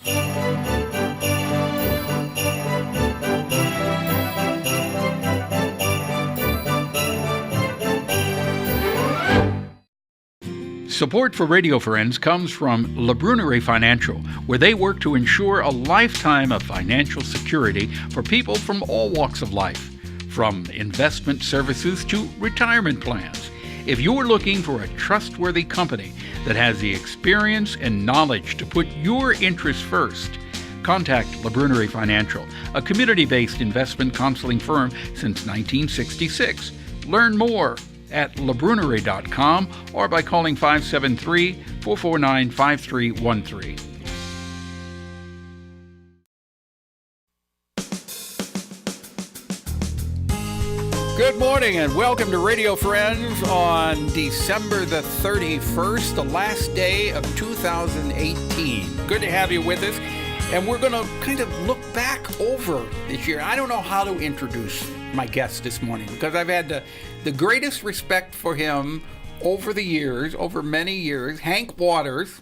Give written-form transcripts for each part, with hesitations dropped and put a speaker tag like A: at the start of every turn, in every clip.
A: Support for Radio Friends comes from La Brunerie Financial, where they work to ensure a lifetime of financial security for people from all walks of life, from investment services to retirement plans. If you're looking for a trustworthy company that has the experience and knowledge to put your interests first, contact La Brunerie Financial, a community-based investment counseling firm since 1966. Learn more at labrunerie.com or by calling 573-449-5313. Good morning and welcome to Radio Friends on December the 31st, the last day of 2018. Good to have you with us. And we're going to kind of look back over this year. I don't know how to introduce my guest this morning because I've had the greatest respect for him over the years, over many years. Hank Waters,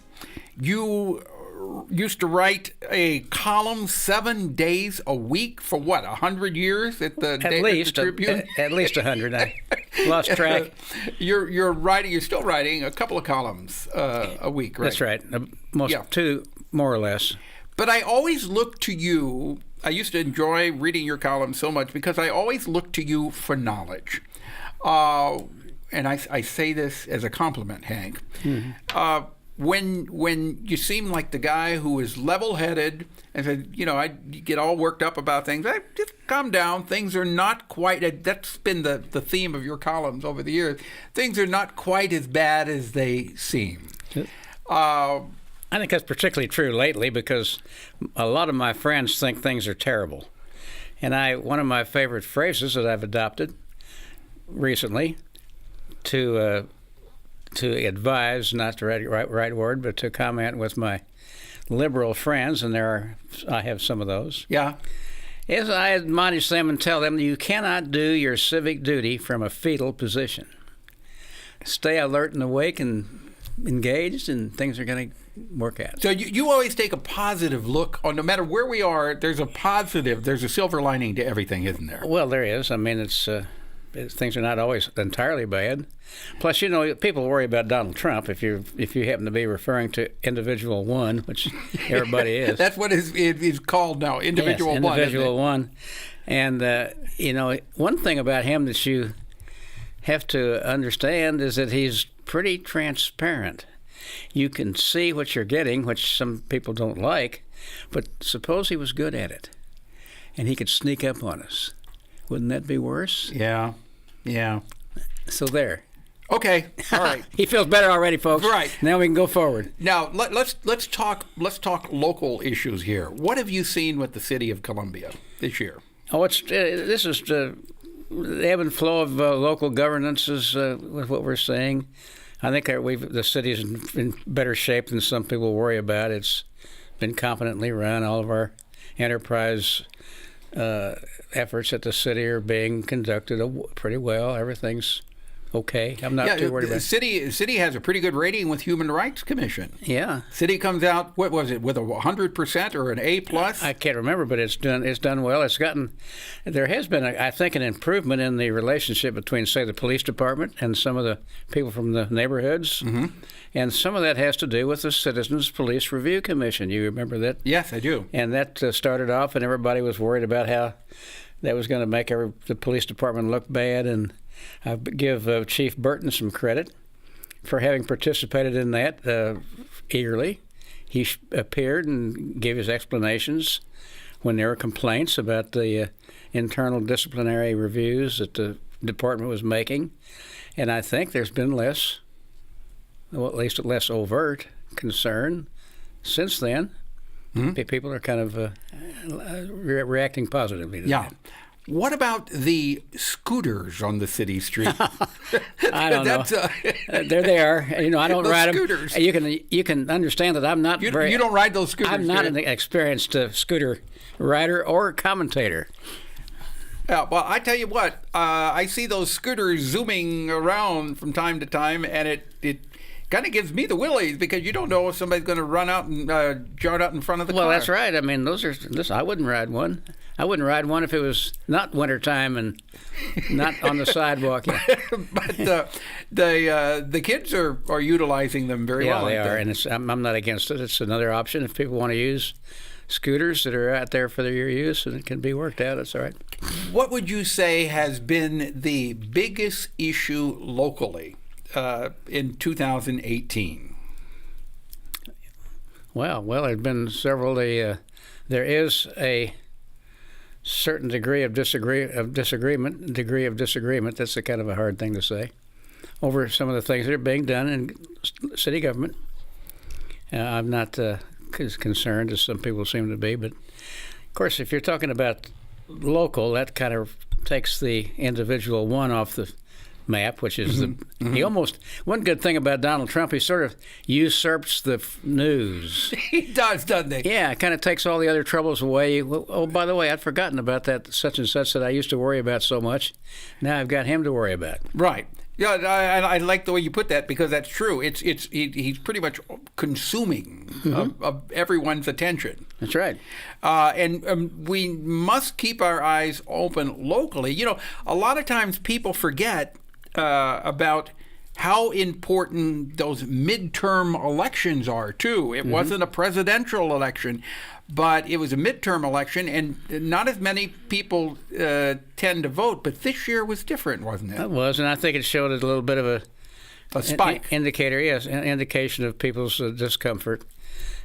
A: you used to write a column 7 days a week for what, 100 years at the Tribune?
B: At least 100. I lost track.
A: You're still writing a couple of columns a week, right?
B: That's right. Two, more or less.
A: But I always look to you. I used to enjoy reading your columns so much because I always look to you for knowledge. And I say this as a compliment, Hank. Mm-hmm. When you seem like the guy who is level-headed and said, I get all worked up about things. Just calm down. Things are not quite. That's been the theme of your columns over the years. Things are not quite as bad as they seem.
B: I think that's particularly true lately because a lot of my friends think things are terrible. And one of my favorite phrases that I've adopted recently to advise, not the right word, but to comment with my liberal friends, and I have some of those.
A: Yeah.
B: Is I admonish them and tell them you cannot do your civic duty from a fetal position. Stay alert and awake and engaged, and things are going to work out.
A: So you always take a positive look on, no matter where we are, there's a silver lining to everything, isn't there?
B: Well, there is. I mean, things are not always entirely bad. Plus, people worry about Donald Trump if you happen to be referring to Individual One, which everybody is.
A: That's what is called now, Individual One.
B: Individual One. And, one thing about him that you have to understand is that he's pretty transparent. You can see what you're getting, which some people don't like, but suppose he was good at it and he could sneak up on us. Wouldn't that be worse?
A: Yeah.
B: So there.
A: Okay. All right.
B: He feels better already, folks.
A: Right.
B: Now we can go forward.
A: Now let's talk local issues here. What have you seen with the city of Columbia this year?
B: Oh, this is the ebb and flow of local governance is with what we're seeing. I think the city's in better shape than some people worry about. It's been competently run. All of our enterprise efforts at the city are being conducted pretty well. Everything's okay. I'm not too worried about it.
A: The city has a pretty good rating with Human Rights Commission.
B: Yeah.
A: City comes out, what was it, with a 100% or an A+?
B: I can't remember, but it's done well. There has been, I think, an improvement in the relationship between, say, the police department and some of the people from the neighborhoods. Mm-hmm. And some of that has to do with the Citizens Police Review Commission. You remember that?
A: Yes, I do.
B: And that started off, and everybody was worried about how that was going to make the police department look bad. And I give Chief Burton some credit for having participated in that eagerly. He appeared and gave his explanations when there were complaints about the internal disciplinary reviews that the department was making. And I think there's been less overt concern since then. Mm-hmm. People are kind of reacting positively to that.
A: What about the scooters on the city street?
B: I don't know. There they are. I don't ride
A: scooters.
B: them. You can understand that I'm not
A: You don't ride those scooters.
B: I'm not an experienced scooter rider or commentator.
A: Yeah, well, I tell you what, I see those scooters zooming around from time to time, and kind of gives me the willies because you don't know if somebody's going to run out and jart out in front of the car.
B: Well, that's right. I mean, listen, I wouldn't ride one. I wouldn't ride one if it was not wintertime and not on the sidewalk. Yeah.
A: But the kids are utilizing them very well.
B: Yeah, they are, and I'm not against it. It's another option if people want to use scooters that are out there for their use, and it can be worked out. That's all right.
A: What would you say has been the biggest issue locally in 2018?
B: Well, there've been several. There is a certain degree of disagreement. That's a kind of a hard thing to say over some of the things that are being done in city government. I'm not as concerned as some people seem to be, but of course, if you're talking about local, that kind of takes the individual one off the map, which is he almost, one good thing about Donald Trump, he sort of usurps the news.
A: He does, doesn't he?
B: Yeah, it kind of takes all the other troubles away. Oh, by the way, I'd forgotten about that such and such that I used to worry about so much. Now I've got him to worry about.
A: Right. Yeah, I like the way you put that because that's true. He's pretty much consuming of everyone's attention.
B: That's right.
A: And we must keep our eyes open locally. You know, a lot of times people forget about how important those midterm elections are, too. It wasn't a presidential election, but it was a midterm election, and not as many people tend to vote. But this year was different, wasn't it?
B: It was, and I think it showed a little bit of
A: a spike.
B: Indicator, yes, an indication of people's discomfort.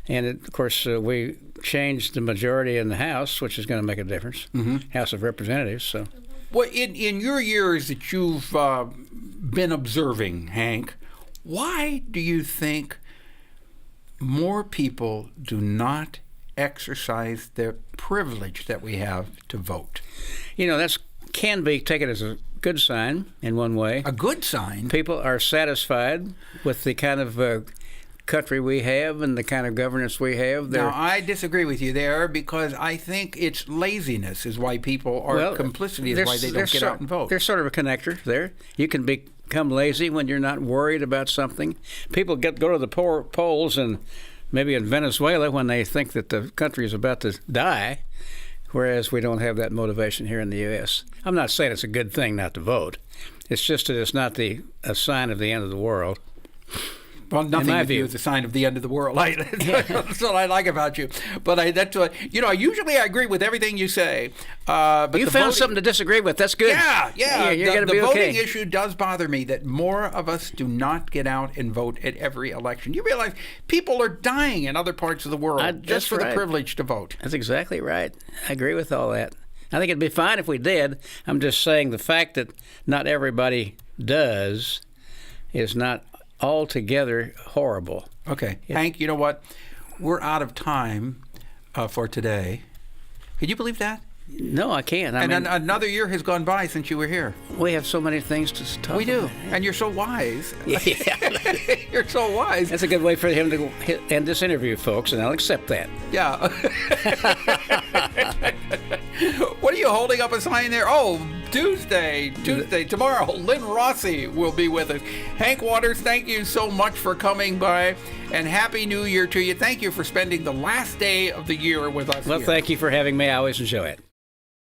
B: And, of course, we changed the majority in the House, which is going to make a difference, House of Representatives. So,
A: well, in your years that you've been observing, Hank, why do you think more people do not exercise their privilege that we have to vote?
B: You know, that can be taken as a good sign in one way.
A: A good sign?
B: People are satisfied with the kind of country we have and the kind of governance we have.
A: Now, I disagree with you there because I think it's laziness is why people are complicity is why they don't get out and vote.
B: There's sort of a connector there. You can become lazy when you're not worried about something. People go to the polls and maybe in Venezuela when they think that the country is about to die, whereas we don't have that motivation here in the U.S. I'm not saying it's a good thing not to vote. It's just that it's not a sign of the end of the world.
A: Well, nothing with you is a sign of the end of the world. That's what I like about you. But usually I agree with everything you say. But
B: you found something to disagree with. That's good.
A: Yeah.
B: You're going to be okay.
A: The voting issue does bother me that more of us do not get out and vote at every election. You realize people are dying in other parts of the world just for the privilege to vote.
B: That's exactly right. I agree with all that. I think it'd be fine if we did. I'm just saying the fact that not everybody does is not altogether horrible.
A: Okay. Hank, you know what? We're out of time for today. Can you believe that?
B: No, I can't. I
A: mean, another year has gone by since you were here.
B: We have so many things to talk about.
A: We do. And you're so wise.
B: Yeah.
A: You're so wise.
B: That's a good way for him to end this interview, folks, and I'll accept that.
A: Yeah. What are you holding up a sign there? Oh, Tuesday, tomorrow, Lynn Rossi will be with us. Hank Waters, thank you so much for coming by, and Happy New Year to you. Thank you for spending the last day of the year with us.
B: Well,
A: here.
B: Thank you for having me. I always enjoy it.